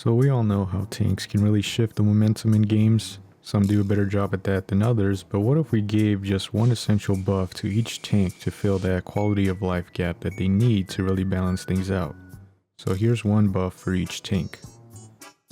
So we all know how tanks can really shift the momentum in games. Some do a better job at that than others, but what if we gave just one essential buff to each tank to fill that quality of life gap that they need to really balance things out? So here's one buff for each tank.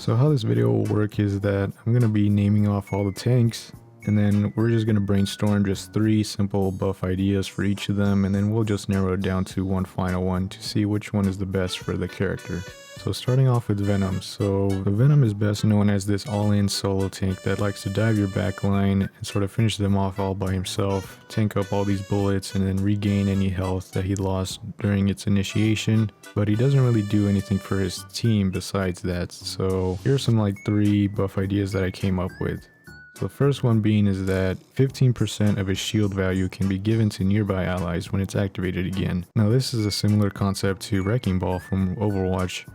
So how this video will work is that I'm going to be naming off all the tanks, and then we're just going to brainstorm just 3 simple buff ideas for each of them, and then we'll just narrow it down to one final one to see which one is the best for the character. So starting off with Venom. So the Venom is best known as this all-in solo tank that likes to dive your backline and sort of finish them off all by himself, tank up all these bullets and then regain any health that he lost during its initiation. But he doesn't really do anything for his team besides that. So here's some like 3 buff ideas that I came up with. So the first one being is that 15% of his shield value can be given to nearby allies when it's activated again. Now this is a similar concept to Wrecking Ball from Overwatch,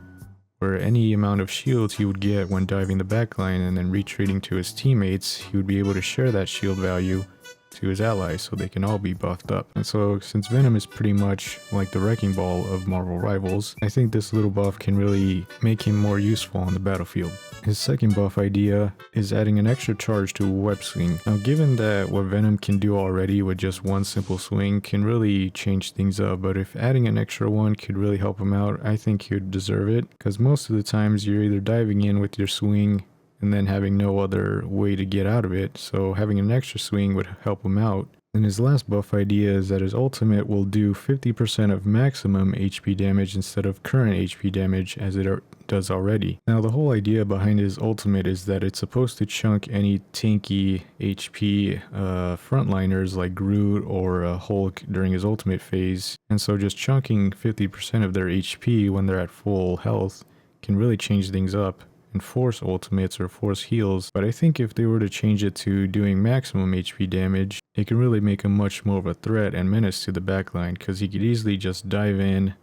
where any amount of shields he would get when diving the backline and then retreating to his teammates, he would be able to share that shield value to his allies so they can all be buffed up. And so since Venom is pretty much like the Wrecking Ball of Marvel Rivals, I think this little buff can really make him more useful on the battlefield. His second buff idea is adding an extra charge to web swing. Now given that what Venom can do already with just one simple swing can really change things up, but if adding an extra one could really help him out, I think he would deserve it, because most of the times you're either diving in with your swing and then having no other way to get out of it, so having an extra swing would help him out. And his last buff idea is that his ultimate will do 50% of maximum HP damage instead of current HP damage as it does already. Now the whole idea behind his ultimate is that it's supposed to chunk any tanky HP frontliners like Groot or Hulk during his ultimate phase, and so just chunking 50% of their HP when they're at full health can really change things up and force ultimates or force heals. But I think if they were to change it to doing maximum HP damage, it can really make him much more of a threat and menace to the backline, because he could easily just dive in,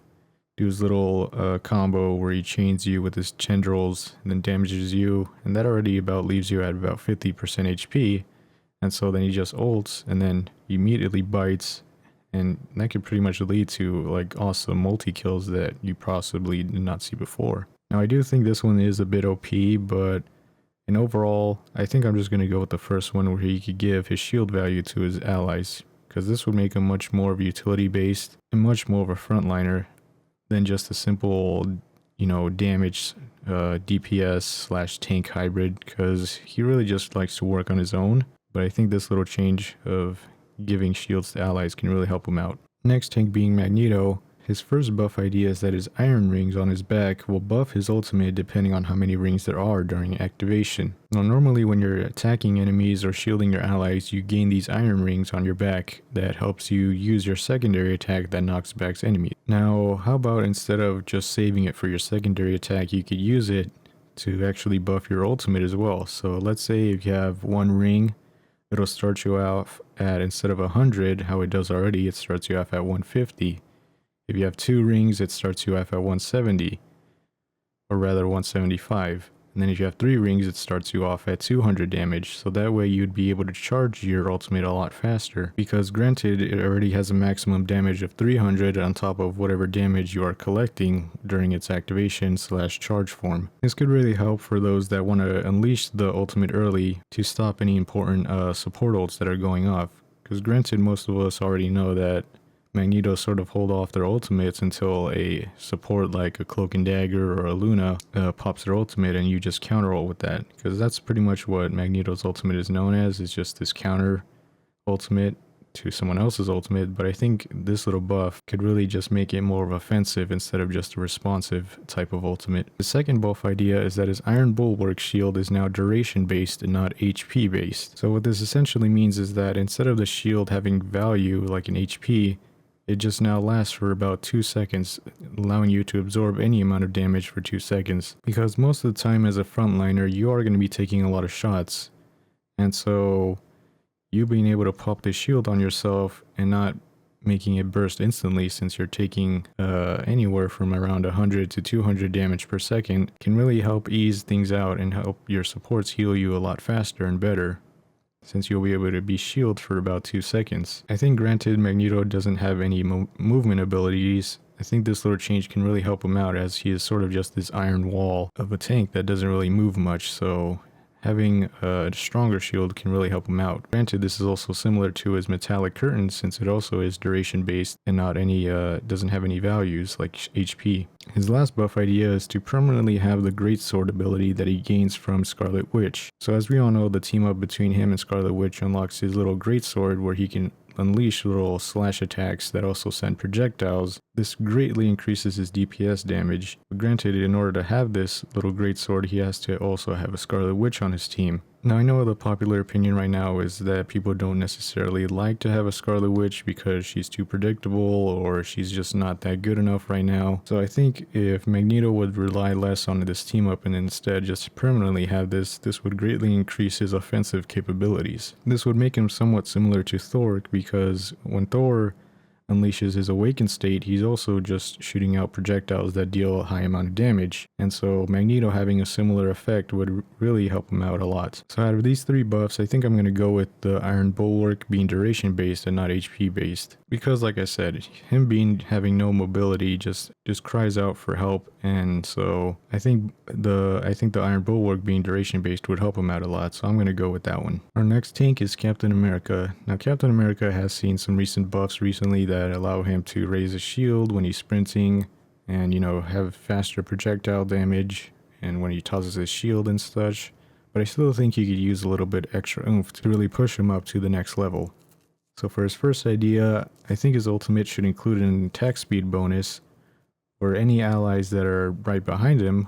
do his little combo where he chains you with his tendrils and then damages you, and that already about leaves you at about 50% HP, and so then he just ults and then immediately bites, and that could pretty much lead to like awesome multi-kills that you possibly did not see before. Now I do think this one is a bit OP, but in overall, I think I'm just going to go with the first one where he could give his shield value to his allies, because this would make him much more of utility based and much more of a frontliner than just a simple, damage DPS / tank hybrid, because he really just likes to work on his own. But I think this little change of giving shields to allies can really help him out. Next tank being Magneto. His first buff idea is that his iron rings on his back will buff his ultimate depending on how many rings there are during activation. Now normally when you're attacking enemies or shielding your allies, you gain these iron rings on your back that helps you use your secondary attack that knocks back enemies. Now how about instead of just saving it for your secondary attack, you could use it to actually buff your ultimate as well. So let's say if you have 1 ring, it'll start you off at, instead of 100, how it does already, it starts you off at 150. If you have 2 rings, it starts you off at 170, or rather 175. And then if you have 3 rings, it starts you off at 200 damage. So that way you'd be able to charge your ultimate a lot faster, because granted, it already has a maximum damage of 300 on top of whatever damage you are collecting during its activation / charge form. This could really help for those that want to unleash the ultimate early to stop any important support ults that are going off. Because granted, most of us already know that Magneto sort of hold off their ultimates until a support like a Cloak and Dagger or a Luna pops their ultimate, and you just counter ult with that, because that's pretty much what Magneto's ultimate is known as, is just this counter ultimate to someone else's ultimate. But I think this little buff could really just make it more of offensive instead of just a responsive type of ultimate. The second buff idea is that his Iron Bulwark shield is now duration based and not HP based. So what this essentially means is that instead of the shield having value like an HP, it just now lasts for about 2 seconds, allowing you to absorb any amount of damage for 2 seconds. Because most of the time as a frontliner, you are going to be taking a lot of shots. And so you being able to pop the shield on yourself and not making it burst instantly, since you're taking anywhere from around 100 to 200 damage per second, can really help ease things out and help your supports heal you a lot faster and better, since you'll be able to be shielded for about 2 seconds. I think granted Magneto doesn't have any movement abilities I think this little change can really help him out, as he is sort of just this iron wall of a tank that doesn't really move much, so having a stronger shield can really help him out. Granted, this is also similar to his metallic curtain, since it also is duration based and not any doesn't have any values like HP. His last buff idea is to permanently have the greatsword ability that he gains from Scarlet Witch. So as we all know, the team up between him and Scarlet Witch unlocks his little greatsword, where he can unleash little slash attacks that also send projectiles. This greatly increases his DPS damage. But granted, in order to have this little greatsword, he has to also have a Scarlet Witch on his team. Now, I know the popular opinion right now is that people don't necessarily like to have a Scarlet Witch because she's too predictable, or she's just not that good enough right now. So I think if Magneto would rely less on this team up and instead just permanently have this would greatly increase his offensive capabilities. This would make him somewhat similar to Thor, because when Thor unleashes his awakened state, he's also just shooting out projectiles that deal a high amount of damage, and so Magneto having a similar effect would really help him out a lot. So out of these three buffs, I think I'm going to go with the Iron Bulwark being duration based and not HP based, because like I said, him having no mobility just cries out for help, and so I think the Iron Bulwark being duration based would help him out a lot, so I'm going to go with that one. Our next tank is Captain America. Now, Captain America has seen some recent buffs recently that allow him to raise his shield when he's sprinting and, have faster projectile damage and when he tosses his shield and such, but I still think he could use a little bit extra oomph to really push him up to the next level. So for his first idea, I think his ultimate should include an attack speed bonus for any allies that are right behind him,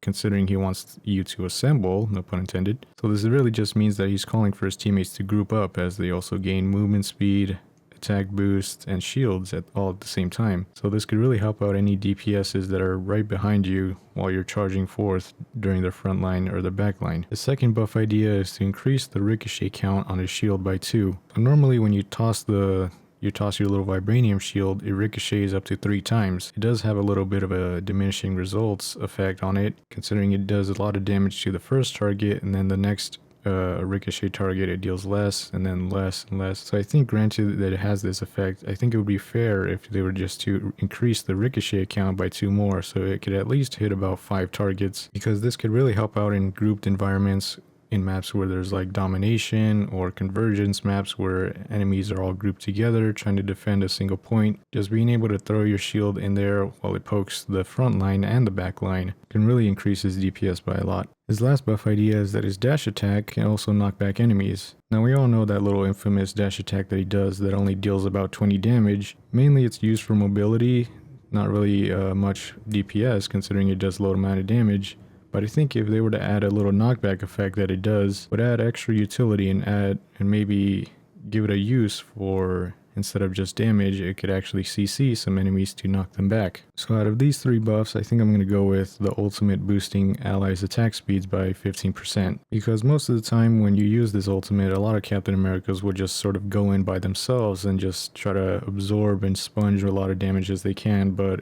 considering he wants you to assemble, no pun intended. So this really just means that he's calling for his teammates to group up, as they also gain movement speed, attack boost, and shields all at the same time. So this could really help out any DPSs that are right behind you while you're charging forth during the front line or the back line. The second buff idea is to increase the ricochet count on his shield by 2. Normally when you toss your little vibranium shield, it ricochets up to 3 times. It does have a little bit of a diminishing results effect on it, considering it does a lot of damage to the first target, and then the next ricochet target it deals less, and then less and less. So I think, granted that it has this effect, I think it would be fair if they were just to increase the ricochet count by 2 more, so it could at least hit about 5 targets, because this could really help out in grouped environments, in maps where there's like domination or convergence maps where enemies are all grouped together trying to defend a single point. Just being able to throw your shield in there while it pokes the front line and the back line can really increase his DPS by a lot. His last buff idea is that his dash attack can also knock back enemies. Now, we all know that little infamous dash attack that he does that only deals about 20 damage. Mainly it's used for mobility, not really much DPS, considering it does low amount of damage. But I think if they were to add a little knockback effect that it does, would add extra utility and maybe give it a use for, instead of just damage, it could actually CC some enemies to knock them back. So out of these 3 buffs, I think I'm going to go with the ultimate boosting allies' attack speeds by 15%. Because most of the time when you use this ultimate, a lot of Captain Americas would just sort of go in by themselves and just try to absorb and sponge a lot of damage as they can, but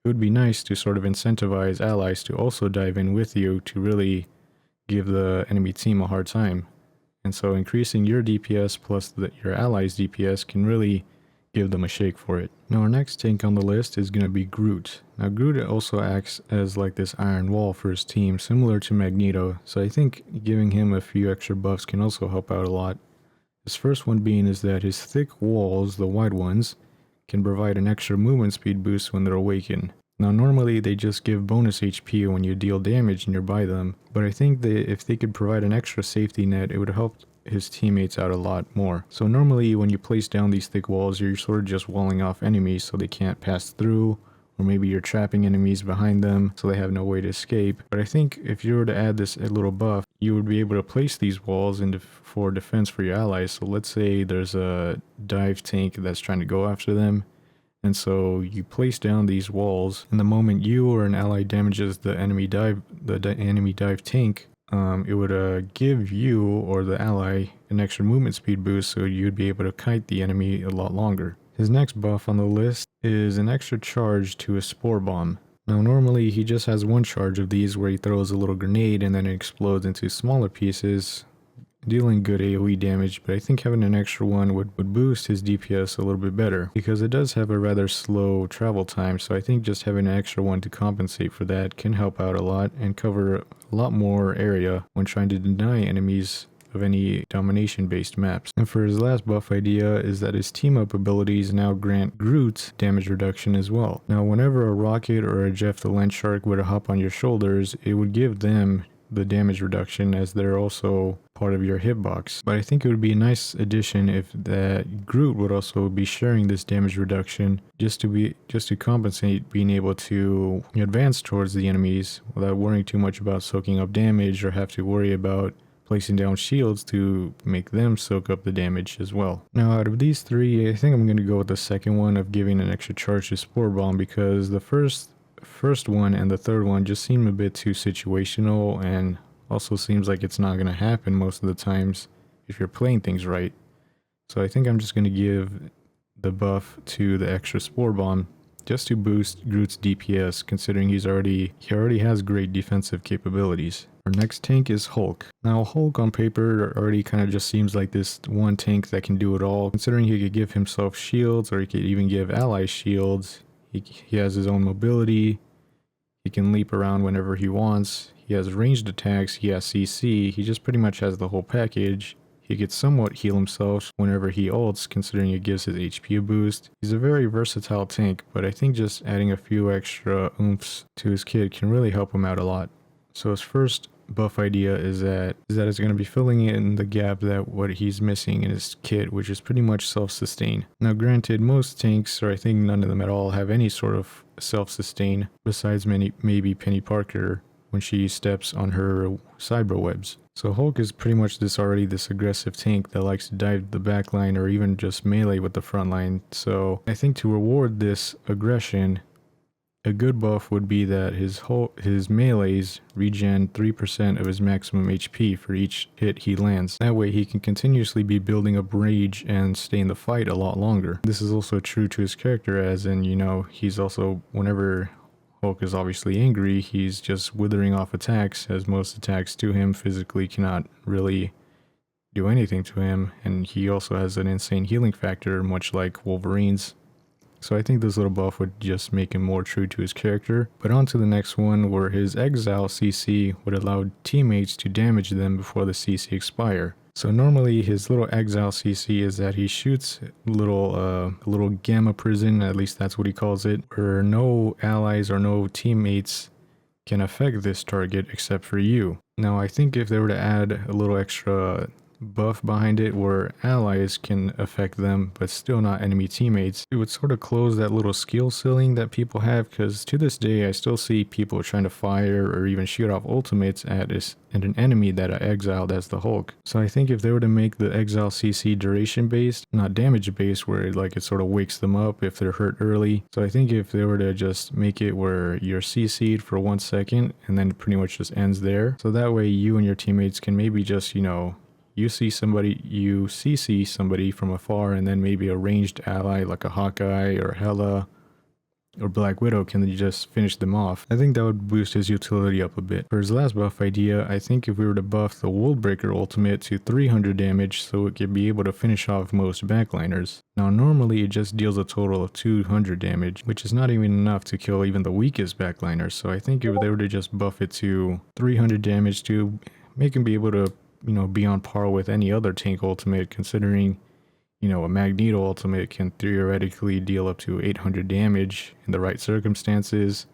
it would be nice to sort of incentivize allies to also dive in with you to really give the enemy team a hard time. And so increasing your DPS plus your allies' DPS can really give them a shake for it. Now, our next tank on the list is going to be Groot. Now, Groot also acts as like this iron wall for his team, similar to Magneto, so I think giving him a few extra buffs can also help out a lot. His first one being is that his thick walls, the wide ones, can provide an extra movement speed boost when they're awakened. Now, normally they just give bonus HP when you deal damage nearby them, but I think that if they could provide an extra safety net, it would help his teammates out a lot more. So normally when you place down these thick walls, you're sort of just walling off enemies so they can't pass through, or maybe you're trapping enemies behind them so they have no way to escape. But I think if you were to add this little buff, you would be able to place these walls for defense for your allies. So let's say there's a dive tank that's trying to go after them, and so you place down these walls, and the moment you or an ally damages the enemy dive tank, it would give you or the ally an extra movement speed boost, so you'd be able to kite the enemy a lot longer. His next buff on the list is an extra charge to a spore bomb. Now, normally he just has one charge of these where he throws a little grenade and then it explodes into smaller pieces, dealing good AoE damage, but I think having an extra one would boost his DPS a little bit better, because it does have a rather slow travel time, so I think just having an extra one to compensate for that can help out a lot and cover a lot more area when trying to deny enemies of any domination based maps. And for his last buff idea is that his team up abilities now grant Groot damage reduction as well. Now whenever a Rocket or a Jeff the Land Shark were to hop on your shoulders, it would give them the damage reduction as they're also part of your hitbox. But I think it would be a nice addition if that Groot would also be sharing this damage reduction just to compensate being able to advance towards the enemies without worrying too much about soaking up damage or have to worry about placing down shields to make them soak up the damage as well. Now out of these three, I think I'm going to go with the second one of giving an extra charge to Spore Bomb, because the first one and the third one just seem a bit too situational, and also seems like it's not going to happen most of the times if you're playing things right. So I think I'm just going to give the buff to the extra Spore Bomb just to boost Groot's DPS, considering he already has great defensive capabilities. Our next tank is Hulk. Now Hulk on paper already kind of just seems like this one tank that can do it all, considering he could give himself shields, or he could even give allies shields. He has his own mobility, he can leap around whenever he wants, he has ranged attacks, he has CC, he just pretty much has the whole package. He could somewhat heal himself whenever he ults, considering it gives his HP a boost. He's a very versatile tank, but I think just adding a few extra oomphs to his kit can really help him out a lot. So his first buff idea is that it's going to be filling in the gap that what he's missing in his kit, which is pretty much self-sustain. Now granted, most tanks, or I think none of them at all, have any sort of self-sustain besides maybe Peni Parker when she steps on her cyber webs. So Hulk is pretty much this aggressive tank that likes to dive the backline or even just melee with the front line. So I think to reward this aggression, a good buff would be that his melees regen 3% of his maximum HP for each hit he lands. That way he can continuously be building up rage and stay in the fight a lot longer. This is also true to his character, as in, he's also, whenever Hulk is obviously angry, he's just withering off attacks, as most attacks to him physically cannot really do anything to him, and he also has an insane healing factor, much like Wolverine's. So I think this little buff would just make him more true to his character. But on to the next one, where his Exile CC would allow teammates to damage them before the CC expire. So normally his little Exile CC is that he shoots a little gamma prison, at least that's what he calls it, where no allies or no teammates can affect this target except for you. Now I think if they were to add a little extra buff behind it where allies can affect them but still not enemy teammates, it would sort of close that little skill ceiling that people have, because to this day I still see people trying to fire or even shoot off ultimates at an enemy that I exiled as the Hulk. So I think if they were to make the Exile CC duration based, not damage based, where it sort of wakes them up if they're hurt early. So I think if they were to just make it where you're CC'd for 1 second and then it pretty much just ends there, so that way you and your teammates can maybe just, you CC somebody from afar, and then maybe a ranged ally like a Hawkeye or Hela or Black Widow can just finish them off. I think that would boost his utility up a bit. For his last buff idea, I think if we were to buff the Worldbreaker ultimate to 300 damage so it could be able to finish off most backliners. Now normally it just deals a total of 200 damage, which is not even enough to kill even the weakest backliners. So I think if they were to just buff it to 300 damage to make him be able to be on par with any other tank ultimate, considering, a Magneto ultimate can theoretically deal up to 800 damage in the right circumstances.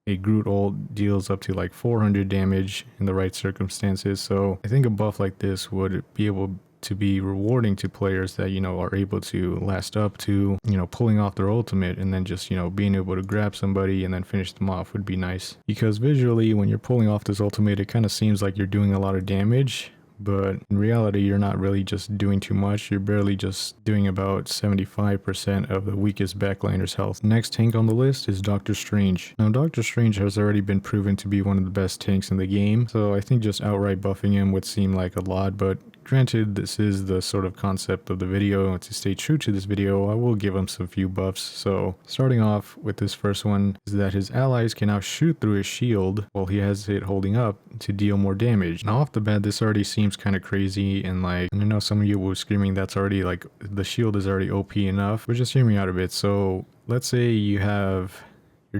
A Groot ult deals up to like 400 damage in the right circumstances. So I think a buff like this would be able to be rewarding to players that, are able to last up to, pulling off their ultimate and then just, being able to grab somebody and then finish them off would be nice. Because visually, when you're pulling off this ultimate, it kind of seems like you're doing a lot of damage, but in reality, you're not really just doing too much. You're barely just doing about 75% of the weakest backliner's health. Next tank on the list is Doctor Strange. Now, Doctor Strange has already been proven to be one of the best tanks in the game, so I think just outright buffing him would seem like a lot, but granted, this is the sort of concept of the video, and to stay true to this video, I will give him some few buffs. So starting off with this first one is that his allies can now shoot through his shield while he has it holding up to deal more damage. Now off the bat, this already seems kind of crazy, and like, I know some of you were screaming that's already like, the shield is already OP enough, but just hear me out a bit. So let's say you're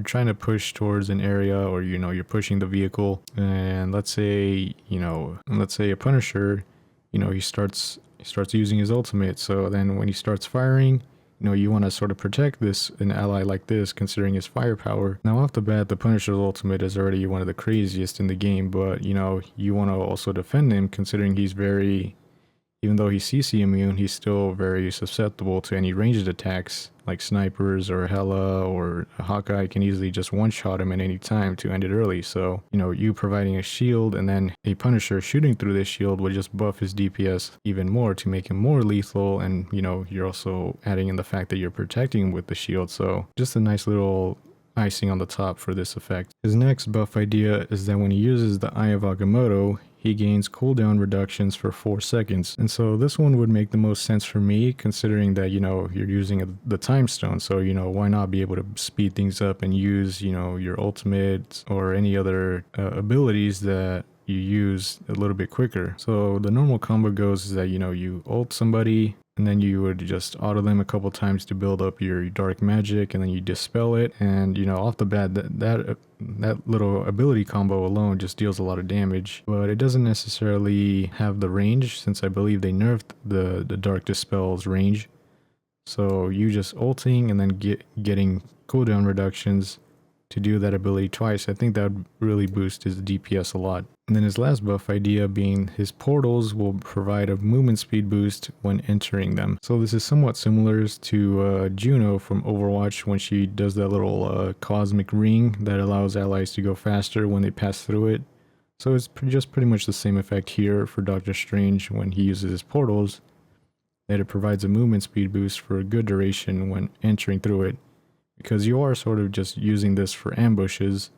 trying to push towards an area, or you're pushing the vehicle, and let's say a Punisher, he starts using his ultimate. So then when he starts firing, you want to sort of protect an ally like this, considering his firepower. Now off the bat, the Punisher's ultimate is already one of the craziest in the game, but you want to also defend him, considering even though he's CC immune, he's still very susceptible to any ranged attacks, like snipers or Hela or Hawkeye can easily just one-shot him at any time to end it early. So, you providing a shield and then a Punisher shooting through this shield would just buff his DPS even more to make him more lethal, and, you're also adding in the fact that you're protecting him with the shield. So, just a nice little icing on the top for this effect. His next buff idea is that when he uses the Eye of Agamotto, he gains cooldown reductions for 4 seconds. And so this one would make the most sense for me, considering that, you're using the time stone. So, why not be able to speed things up and use, your ultimate or any other abilities that you use a little bit quicker. So the normal combo goes is that, you ult somebody, and then you would just auto them a couple times to build up your dark magic, and then you dispel it, and off the bat, that little ability combo alone just deals a lot of damage. But it doesn't necessarily have the range, since I believe they nerfed the dark dispel's range. So you just ulting and then getting cooldown reductions to do that ability twice, I think that would really boost his DPS a lot. And then his last buff idea being his portals will provide a movement speed boost when entering them. So this is somewhat similar to Juno from Overwatch when she does that little cosmic ring that allows allies to go faster when they pass through it. So it's just pretty much the same effect here for Doctor Strange when he uses his portals, that it provides a movement speed boost for a good duration when entering through it, because you are sort of just using this for ambushes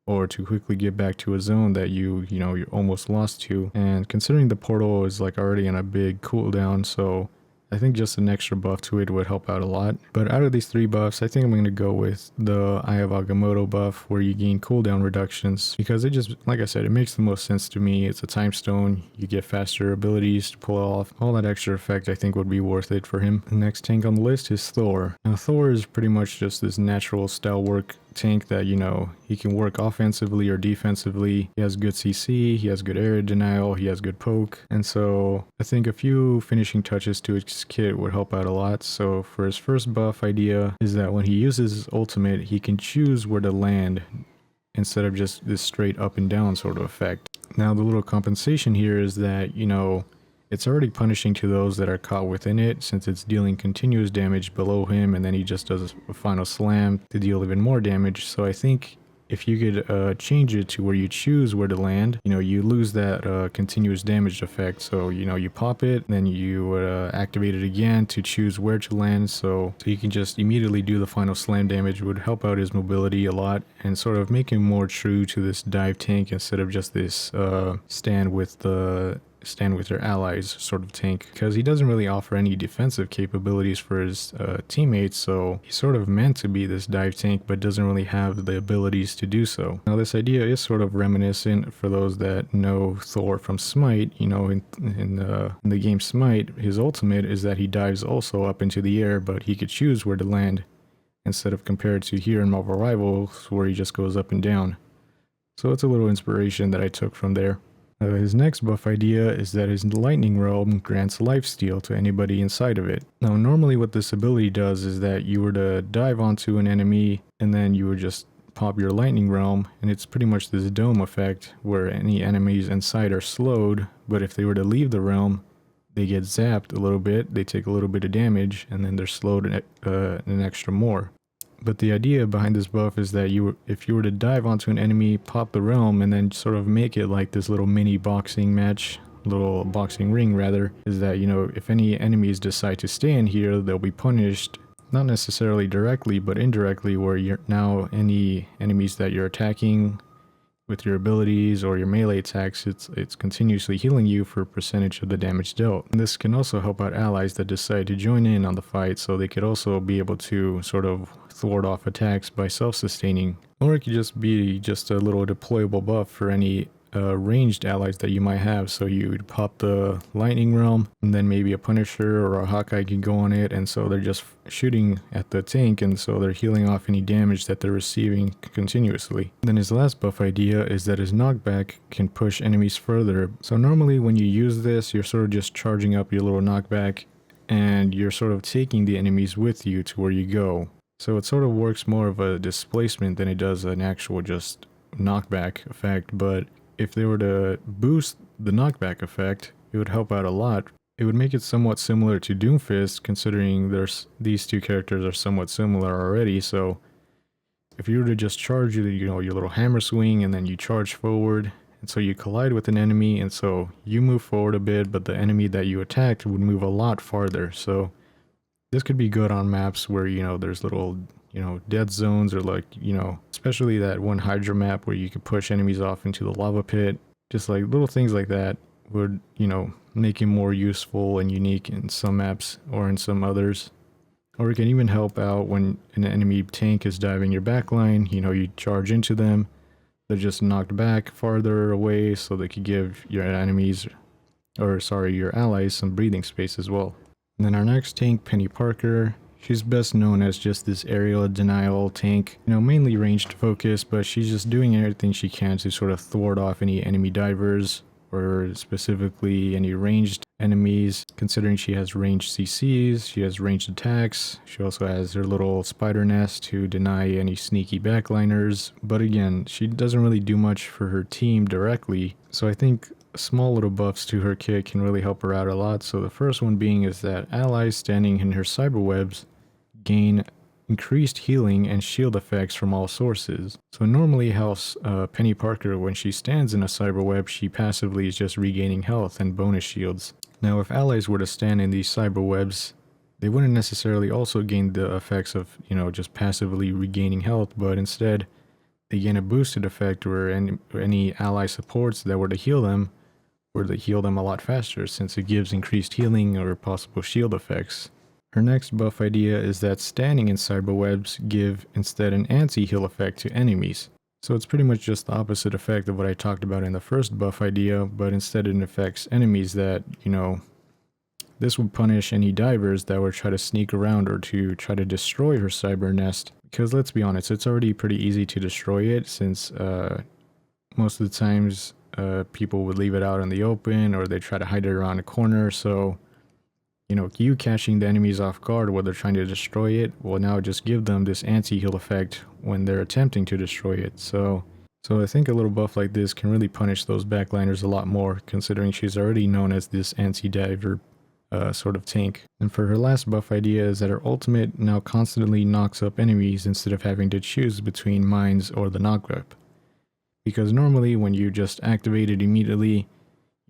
or to quickly get back to a zone that you're almost lost to. And considering the portal is like already on a big cooldown, so I think just an extra buff to it would help out a lot. But out of these 3 buffs, I think I'm going to go with the Eye of Agamotto buff, where you gain cooldown reductions, because it just, like I said, it makes the most sense to me. It's a time stone, you get faster abilities to pull off. All that extra effect I think would be worth it for him. The next tank on the list is Thor. Now Thor is pretty much just this natural stalwart tank that, he can work offensively or defensively. He has good CC, he has good area denial, he has good poke, and so I think a few finishing touches to his kit would help out a lot. So for his first buff idea is that when he uses his ultimate, he can choose where to land instead of just this straight up and down sort of effect. Now the little compensation here is that, it's already punishing to those that are caught within it, since it's dealing continuous damage below him, and then he just does a final slam to deal even more damage. So I think if you could change it to where you choose where to land, you lose that continuous damage effect. So, you pop it, then you activate it again to choose where to land. So you can just immediately do the final slam damage. It would help out his mobility a lot and sort of make him more true to this dive tank instead of just this stand with your allies sort of tank, because he doesn't really offer any defensive capabilities for his teammates, so he's sort of meant to be this dive tank but doesn't really have the abilities to do so. Now this idea is sort of reminiscent for those that know Thor from Smite. In the game Smite, his ultimate is that he dives also up into the air, but he could choose where to land, instead of compared to here in Marvel Rivals where he just goes up and down. So it's a little inspiration that I took from there. His next buff idea is that his Lightning Realm grants lifesteal to anybody inside of it. Now normally what this ability does is that you were to dive onto an enemy and then you would just pop your Lightning Realm, and it's pretty much this dome effect where any enemies inside are slowed, but if they were to leave the realm, they get zapped a little bit, they take a little bit of damage, and then they're slowed an extra more. But the idea behind this buff is that if you were to dive onto an enemy, pop the realm, and then sort of make it like this little mini boxing match, little boxing ring rather, is that, if any enemies decide to stay in here, they'll be punished, not necessarily directly, but indirectly, where you're now any enemies that you're attacking with your abilities or your melee attacks, it's continuously healing you for a percentage of the damage dealt. And this can also help out allies that decide to join in on the fight, so they could also be able to sort of thwart off attacks by self-sustaining. Or it could just be just a little deployable buff for any ranged allies that you might have. So you would pop the lightning realm, and then maybe a Punisher or a Hawkeye can go on it, and so they're just shooting at the tank, and so they're healing off any damage that they're receiving continuously. Then his last buff idea is that his knockback can push enemies further. So normally when you use this, you're sort of just charging up your little knockback, and you're sort of taking the enemies with you to where you go. So it sort of works more of a displacement than it does an actual just knockback effect. But if they were to boost the knockback effect, it would help out a lot. It would make it somewhat similar to Doomfist, considering these two characters are somewhat similar already. So if you were to just charge your little hammer swing, and then you charge forward, and so you collide with an enemy, and so you move forward a bit, but the enemy that you attacked would move a lot farther. So this could be good on maps where, there's little, dead zones, or like, especially that one Hydra map where you could push enemies off into the lava pit. Just like little things like that would, make it more useful and unique in some maps or in some others. Or it can even help out when an enemy tank is diving your backline, you charge into them. They're just knocked back farther away, so they could give your your allies some breathing space as well. And then our next tank, Peni Parker, she's best known as just this aerial denial tank, mainly ranged focus, but she's just doing everything she can to sort of thwart off any enemy divers, or specifically any ranged enemies, considering she has ranged CCs, she has ranged attacks, she also has her little spider nest to deny any sneaky backliners, but again, she doesn't really do much for her team directly, so I think small little buffs to her kit can really help her out a lot. So the first one being is that allies standing in her cyberwebs gain increased healing and shield effects from all sources. So normally how Peni Parker, when she stands in a cyberweb, she passively is just regaining health and bonus shields. Now if allies were to stand in these cyberwebs, they wouldn't necessarily also gain the effects of, just passively regaining health, but instead they gain a boosted effect where any ally supports that were to heal them a lot faster, since it gives increased healing or possible shield effects. Her next buff idea is that standing in cyberwebs give instead an anti-heal effect to enemies. So it's pretty much just the opposite effect of what I talked about in the first buff idea, but instead it affects enemies that, this would punish any divers that would try to sneak around or to try to destroy her cyber nest. Because let's be honest, it's already pretty easy to destroy it, since most of the times people would leave it out in the open, or they try to hide it around a corner. So you catching the enemies off guard while they're trying to destroy it will now just give them this anti-heal effect when they're attempting to destroy it. So I think a little buff like this can really punish those backliners a lot more, considering she's already known as this anti-diver sort of tank. And for her last buff idea is that her ultimate now constantly knocks up enemies instead of having to choose between mines or the knockback. Because normally when you just activate it immediately,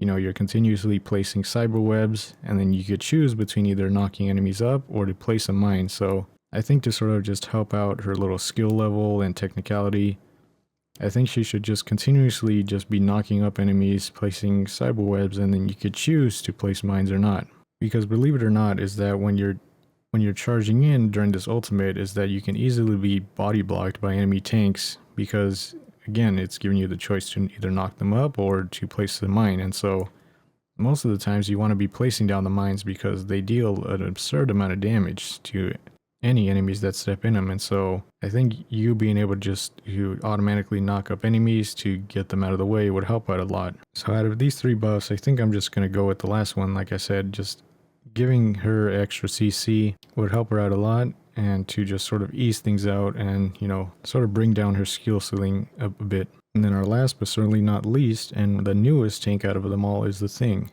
you're continuously placing cyber webs, and then you could choose between either knocking enemies up or to place a mine. So I think to sort of just help out her little skill level and technicality, I think she should just continuously just be knocking up enemies, placing cyber webs, and then you could choose to place mines or not. Because believe it or not, is that when you're charging in during this ultimate, is that you can easily be body blocked by enemy tanks, because again, it's giving you the choice to either knock them up or to place the mine. And so most of the times you want to be placing down the mines, because they deal an absurd amount of damage to any enemies that step in them. And so I think you being able to automatically knock up enemies to get them out of the way would help out a lot. So out of these three buffs, I think I'm just going to go with the last one. Like I said, just giving her extra CC would help her out a lot, and to just sort of ease things out and, sort of bring down her skill ceiling a bit. And then our last but certainly not least, and the newest tank out of them all, is the Thing.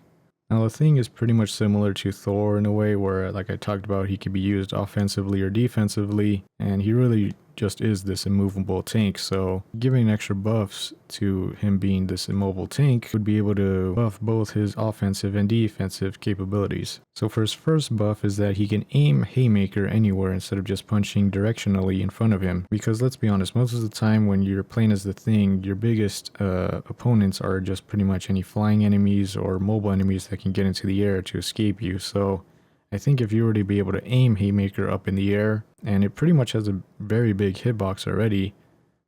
Now the Thing is pretty much similar to Thor in a way where, like I talked about, he could be used offensively or defensively, and he really just is this immovable tank. So giving extra buffs to him being this immobile tank would be able to buff both his offensive and defensive capabilities. So for his first buff is that he can aim Haymaker anywhere instead of just punching directionally in front of him. Because let's be honest, most of the time when you're playing as the Thing, your biggest opponents are just pretty much any flying enemies or mobile enemies that can get into the air to escape you. So I think if you were to be able to aim Haymaker up in the air, and it pretty much has a very big hitbox already,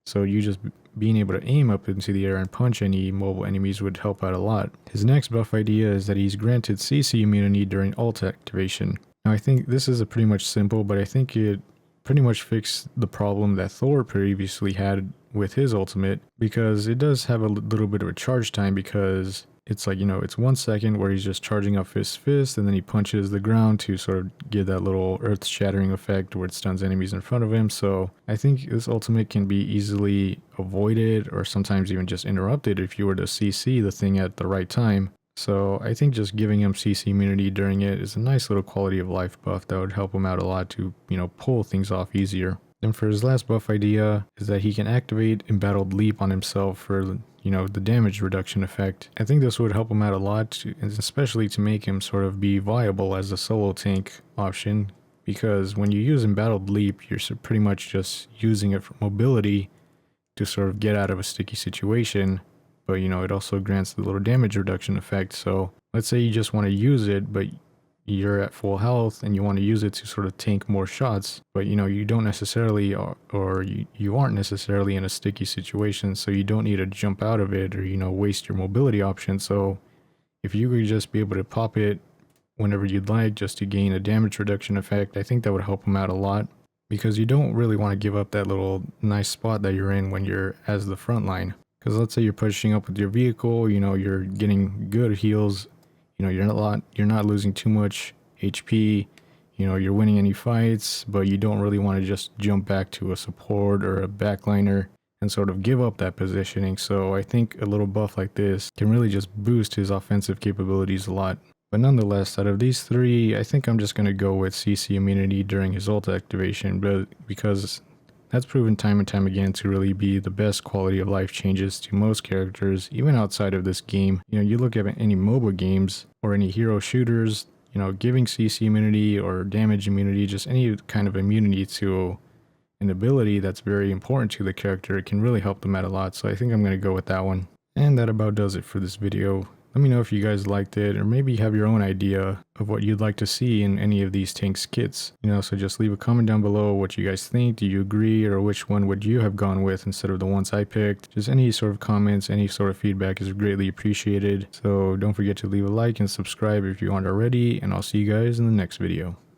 so you just being able to aim up into the air and punch any mobile enemies would help out a lot. His next buff idea is that he's granted CC immunity during ult activation. Now I think this is a pretty much simple, but I think it pretty much fixed the problem that Thor previously had with his ultimate, because it does have a little bit of a charge time, because it's like, you know, it's 1 second where he's just charging up his fist and then he punches the ground to sort of give that little earth shattering effect where it stuns enemies in front of him. So I think this ultimate can be easily avoided or sometimes even just interrupted if you were to CC the Thing at the right time. So I think just giving him CC immunity during it is a nice little quality of life buff that would help him out a lot to, you know, pull things off easier. Then for his last buff idea is that he can activate Embattled Leap on himself for, you know, the damage reduction effect. I think this would help him out a lot, especially to make him sort of be viable as a solo tank option, because when you use Embattled Leap, you're pretty much just using it for mobility to sort of get out of a sticky situation, but you know, it also grants the little damage reduction effect. So let's say you just want to use it, but you're at full health and you want to use it to sort of tank more shots, but you know, you don't necessarily or you aren't necessarily in a sticky situation, so you don't need to jump out of it or, you know, waste your mobility option. So if you could just be able to pop it whenever you'd like just to gain a damage reduction effect, I think that would help him out a lot, because you don't really want to give up that little nice spot that you're in when you're as the front line. Because let's say you're pushing up with your vehicle, you know, you're getting good heals, you know, you're not losing too much HP, you know, you're winning any fights, but you don't really want to just jump back to a support or a backliner and sort of give up that positioning. So I think a little buff like this can really just boost his offensive capabilities a lot. But nonetheless, out of these three, I think I'm just going to go with CC immunity during his ult activation, but because that's proven time and time again to really be the best quality of life changes to most characters, even outside of this game. You know, you look at any MOBA games or any hero shooters, you know, giving CC immunity or damage immunity, just any kind of immunity to an ability that's very important to the character, it can really help them out a lot. So I think I'm going to go with that one. And that about does it for this video. Let me know if you guys liked it, or maybe you have your own idea of what you'd like to see in any of these tanks kits. You know, so just leave a comment down below what you guys think. Do you agree, or which one would you have gone with instead of the ones I picked? Just any sort of comments, any sort of feedback is greatly appreciated. So don't forget to leave a like and subscribe if you aren't already, and I'll see you guys in the next video.